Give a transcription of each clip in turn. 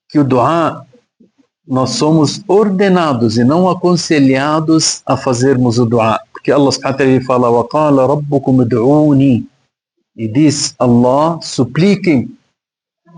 que o duá, nós somos ordenados e não aconselhados a fazermos o duá. Porque Allah subhanahu wa ta'ala fala, وَقَالَ رَبُّكُمْ ادْعُونِي, e diz, Allah, supliquem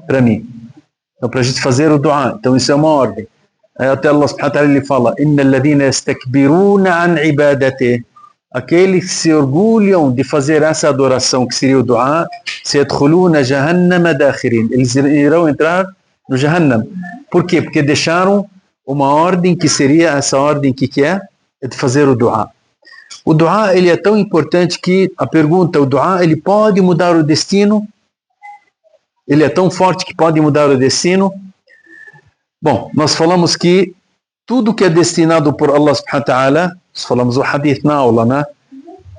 para mim. Então, para a gente fazer o duá. Então, isso é uma ordem. Aí até Allah subhanahu wa ta'ala ele fala, إِنَّ الَّذِينَ يَسْتَكْبِرُونَ عَنْ عِبَادَتِهِ, aqueles que se orgulham de fazer essa adoração, que seria o duá, سَيَدْخُلُونَ جَهَنَّمَ دَاخِرِينَ, eles irão entrar no Jahannam. Por quê? Porque deixaram uma ordem que seria essa ordem que é? É de fazer o duá. O duá, ele é tão importante que a pergunta, o duá, ele pode mudar o destino? Ele é tão forte que pode mudar o destino? Bom, nós falamos que tudo que é destinado por Allah subhanahu wa ta'ala, nós falamos o hadith na aula, né?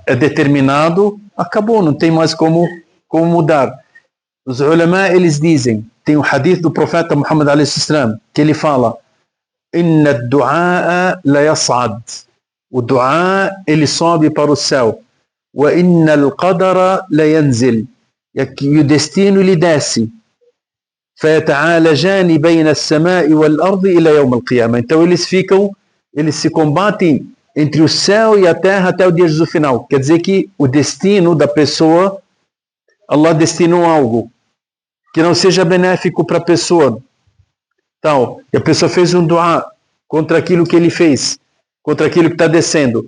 É determinado, acabou, não tem mais como mudar. Os ulama, eles dizem, tem o hadith do profeta Muhammad alayhi salam, que ele fala, Inna ad-du'a la yas'ad, o du'a, ele sobe para o céu, wa inna al-qadara la yanzil, e o destino ele desce, فَيَتَعَالَجَانِ بَيْنَ السَّمَاءِ وَالْأَرْضِ إِلَى يَوْمِ الْقِيَامَةِ. Então eles se combatem entre o céu e a terra até o dia do final. Quer dizer que o destino da pessoa, Allah destinou algo que não seja benéfico para a pessoa. Então, e a pessoa fez um duá contra aquilo que ele fez, contra aquilo que está descendo.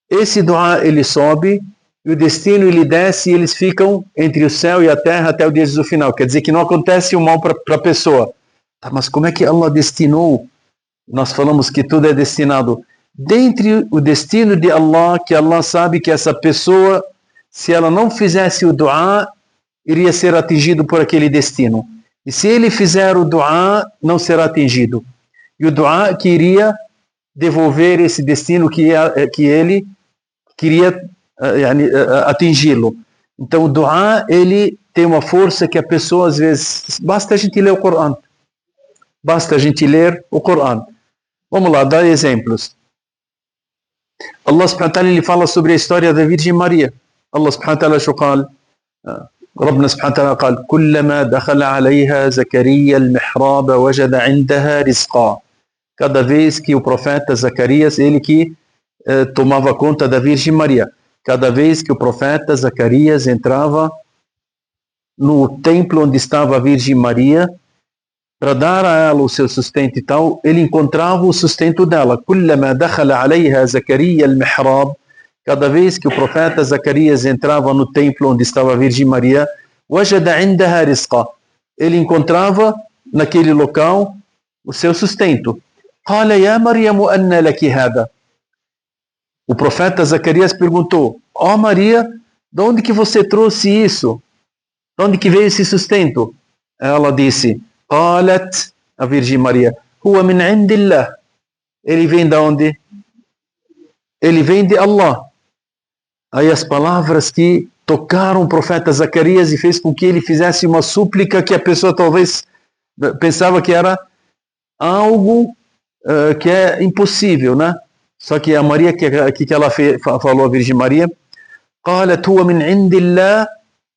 Esse duá ele sobe, e o destino ele desce, e eles ficam entre o céu e a terra até o dia do final. Quer dizer que não acontece o mal para a pessoa. Tá, mas como é que Allah destinou? Nós falamos que tudo é destinado. Dentre o destino de Allah, que Allah sabe que essa pessoa, se ela não fizesse o duá, iria ser atingido por aquele destino. E se ele fizer o duá, não será atingido. E o duá que iria devolver esse destino que ele queria atingi-lo. Então o duá, ele tem uma força que a pessoa às vezes, basta a gente ler o Corão. Basta a gente ler o Corão. Vamos lá, dar exemplos. Allah subhanahu wa ta'ala ele fala sobre a história da Virgem Maria. Allah subhanahu wa ta'ala شو قال? ربنا سبحانه وتعالى قال كلما دخل عليها زكريا المحراب وجد عندها رزقا. Cada vez que o profeta Zacarias, ele que tomava conta da Virgem Maria, cada vez que o profeta Zacarias entrava no templo onde estava a Virgem Maria, para dar a ela o seu sustento e tal, ele encontrava o sustento dela. كلما دخل عليها زكريا المحراب, cada vez que o profeta Zacarias entrava no templo onde estava a Virgem Maria, وجد عندها رزقا, ele encontrava naquele local o seu sustento. قال يا مريم أن لك هذا. O profeta Zacarias perguntou, ó Maria, de onde que você trouxe isso? De onde que veio esse sustento? Ela disse, قالت, a Virgem Maria, هو من عند الله. Ele vem de onde? Ele vem de Allah. Aí as palavras que tocaram o profeta Zacarias e fez com que ele fizesse uma súplica que a pessoa talvez pensava que era algo que é impossível, né? Só que a Maria, que ela falou a Virgem Maria, قالت هو من عند الله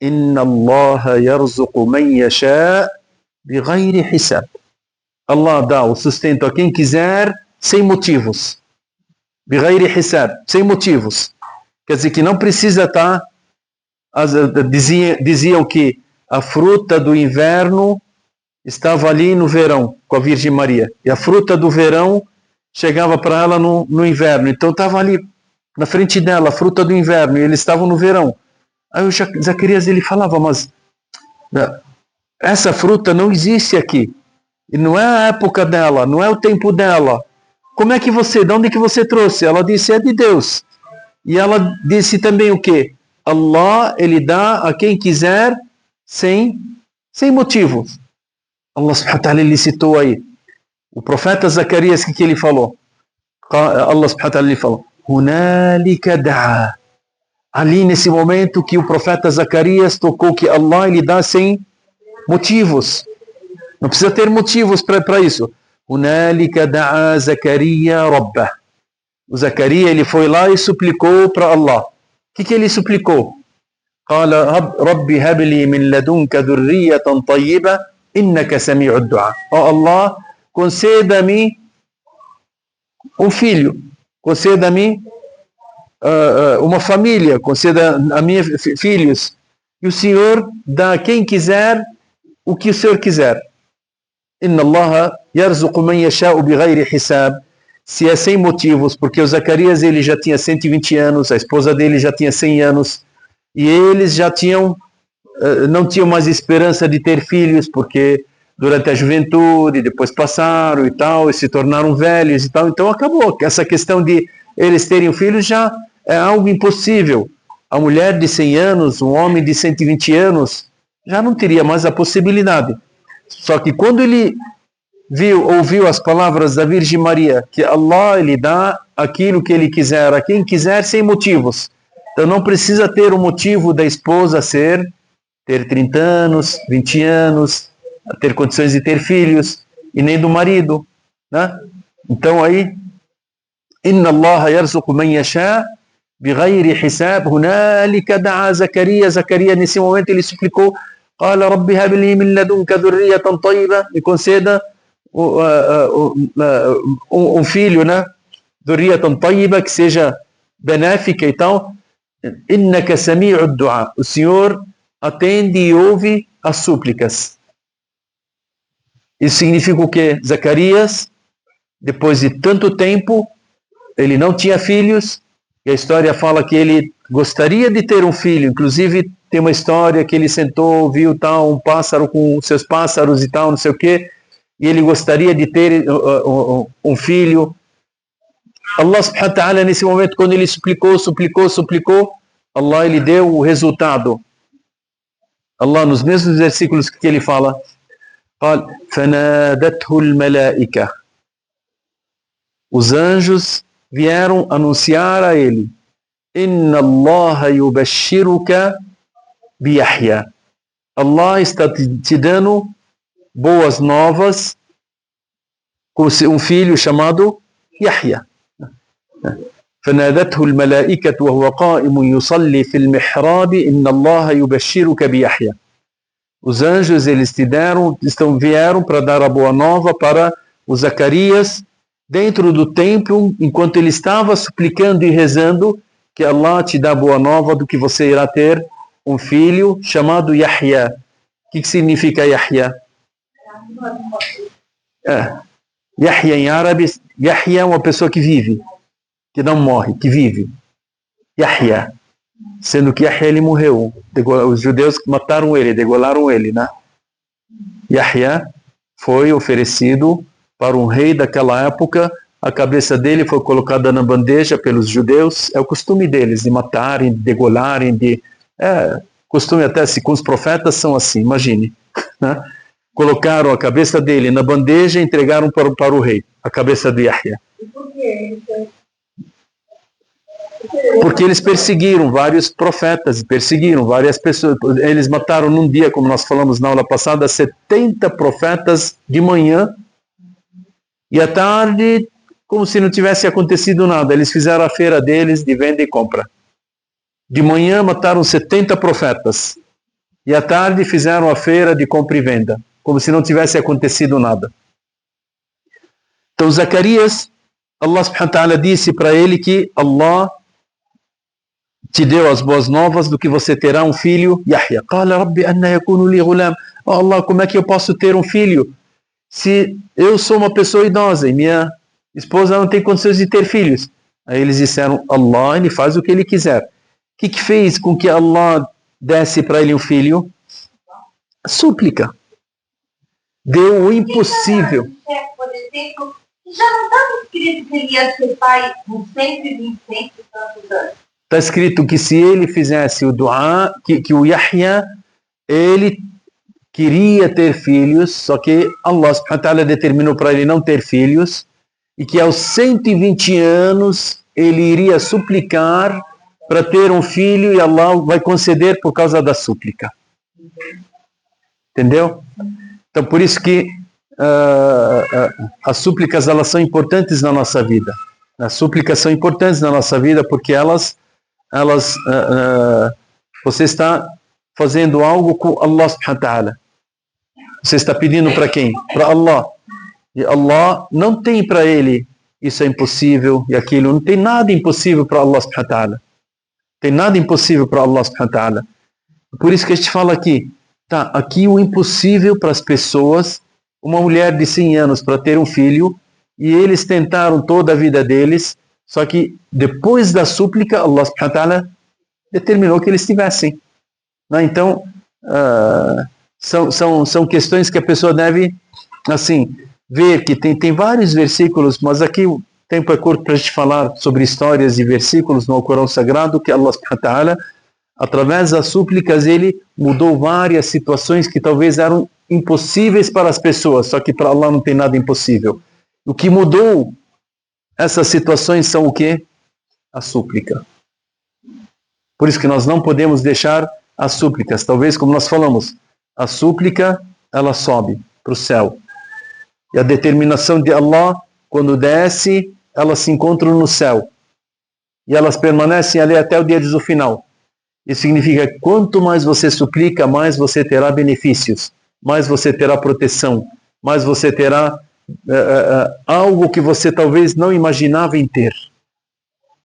إن الله يرزق من يشاء بغير حساب. Allah dá o sustento a quem quiser sem motivos. بغير حساب, sem motivos. Quer dizer que não precisa estar. Diziam que a fruta do inverno estava ali no verão com a Virgem Maria, e a fruta do verão chegava para ela no inverno, então estava ali na frente dela a fruta do inverno, e eles estavam no verão. Aí o Zacarias ele falava, mas essa fruta não existe aqui, e não é a época dela, não é o tempo dela. Como é que de onde que você trouxe? Ela disse, é de Deus. E ela disse também o quê? Allah, ele dá a quem quiser sem motivos. Allah subhanahu wa ta'ala ele citou aí. O profeta Zacarias, que ele falou? Allah subhanahu wa ta'ala ele falou, Hunalika da'a. Ali nesse momento que o profeta Zacarias tocou que Allah ele dá sem motivos. Não precisa ter motivos para isso. Hunalika da'a Zacariya Rabbah. O Zacarias ele foi lá e suplicou para Allah. O que ele suplicou? قال ربي هب لي من لدنك ذرية طيبة Innaka sami'ud du'a. Ó Allah, conceda-me um filho, conceda-me uma família, conceda a mim filhos. E o Senhor dá a quem quiser o que o Senhor quiser. Inna Allah yarzuqu man yasha'u bighayri hisab. Se é sem motivos, porque o Zacarias ele já tinha 120 anos, a esposa dele já tinha 100 anos, e eles já não tinham mais esperança de ter filhos, porque durante a juventude, depois passaram e tal, e se tornaram velhos e tal, então acabou. Essa questão de eles terem filhos já é algo impossível. A mulher de 100 anos, um homem de 120 anos, já não teria mais a possibilidade. Só que quando ele ouviu as palavras da Virgem Maria, que Allah ele dá aquilo que ele quiser, a quem quiser, sem motivos. Então não precisa ter o motivo da esposa ter 30 anos, 20 anos, ter condições de ter filhos, e nem do marido, né? Então aí, Inna Allah yarzuqu man yasha bighayri hisab. Hunalika da'a Zacarias. Zacarias nesse momento ele suplicou: Qala Rabbi habli min ladunka dhurriyatan tayyiba. Me conceda um filho, né? Dhurriyatan tayyiba, que seja benéfica e tal. Innaka sami'ud du'a. O Senhor atende e ouve as súplicas. Isso significa o quê? Zacarias, depois de tanto tempo, ele não tinha filhos, e a história fala que ele gostaria de ter um filho. Inclusive tem uma história que ele sentou, viu tal, um pássaro com seus pássaros e tal, não sei o quê, e ele gostaria de ter um filho. Allah subhanahu wa ta'ala, nesse momento, quando ele suplicou, Allah ele deu o resultado. Allah, nos mesmos versículos que ele fala, قال فنادته الملائكة. Os anjos vieram anunciar a ele: Inna Allah yubashiruka bi Yahya. Allah está te dando boas novas com um filho chamado Yahya. فنادته الملائكة وهو قائم يصلي في المحراب إن الله يبشرك بيحيى. Os anjos eles vieram para dar a boa nova para o Zacarias dentro do templo, enquanto ele estava suplicando e rezando que Allah te dá a boa nova do que você irá ter um filho chamado Yahya. O que significa Yahya? Yahya em árabe, Yahya é uma pessoa que vive, que não morre, que vive. Yahya. Sendo que Yahya ele morreu. Os judeus mataram ele, degolaram ele, né? Yahya foi oferecido para um rei daquela época. A cabeça dele foi colocada na bandeja pelos judeus. É o costume deles, de matarem, de degolarem, costume até se com os profetas são assim, imagine, né? Colocaram a cabeça dele na bandeja e entregaram para o rei, a cabeça de Yahya. E por quê? Porque eles perseguiram vários profetas, perseguiram várias pessoas. Eles mataram num dia, como nós falamos na aula passada, 70 profetas de manhã, e à tarde, como se não tivesse acontecido nada. Eles fizeram a feira deles de venda e compra. De manhã mataram 70 profetas, e à tarde fizeram a feira de compra e venda, como se não tivesse acontecido nada. Então Zacarias, Allah subhanahu wa ta'ala disse para ele que Allah te deu as boas novas do que você terá um filho, Yahya. Qala Rabbi anna yakunu li ghulam. Oh Allah, como é que eu posso ter um filho se eu sou uma pessoa idosa e minha esposa não tem condições de ter filhos? Aí eles disseram, Allah, ele faz o que ele quiser. O que fez com que Allah desse para ele um filho? Súplica. Deu o impossível. Por exemplo, já não estava escrito que ele ia ser pai com 120 e tantos anos. Está escrito que se ele fizesse o dua, que o Yahya, ele queria ter filhos, só que Allah subhanahu wa ta'ala determinou para ele não ter filhos, e que aos 120 anos ele iria suplicar para ter um filho, e Allah vai conceder por causa da súplica. Entendeu? Então por isso que as súplicas elas são importantes na nossa vida. As súplicas são importantes na nossa vida porque você está fazendo algo com Allah subhanahu wa ta'ala. Você está pedindo para quem? Para Allah. E Allah não tem para ele isso é impossível e aquilo. Não tem nada impossível para Allah subhanahu wa ta'ala. Tem nada impossível para Allah subhanahu wa ta'ala. Por isso que a gente fala aqui, tá, aqui o impossível para as pessoas, uma mulher de 100 anos para ter um filho, e eles tentaram toda a vida deles, só que depois da súplica, Allah subhanahu wa ta'ala determinou que eles tivessem. Né? Então, são questões que a pessoa deve, assim, ver que tem vários versículos, mas aqui o tempo é curto para a gente falar sobre histórias e versículos no Alcorão Sagrado, que Allah subhanahu wa ta'ala, através das súplicas, ele mudou várias situações que talvez eram impossíveis para as pessoas, só que para Allah não tem nada impossível. O que mudou essas situações são o quê? A súplica. Por isso que nós não podemos deixar as súplicas. Talvez, como nós falamos, a súplica, ela sobe para o céu. E a determinação de Allah, quando desce, elas se encontram no céu. E elas permanecem ali até o dia do final. Isso significa que quanto mais você suplica, mais você terá benefícios, mais você terá proteção, mais você terá algo que você talvez não imaginava em ter.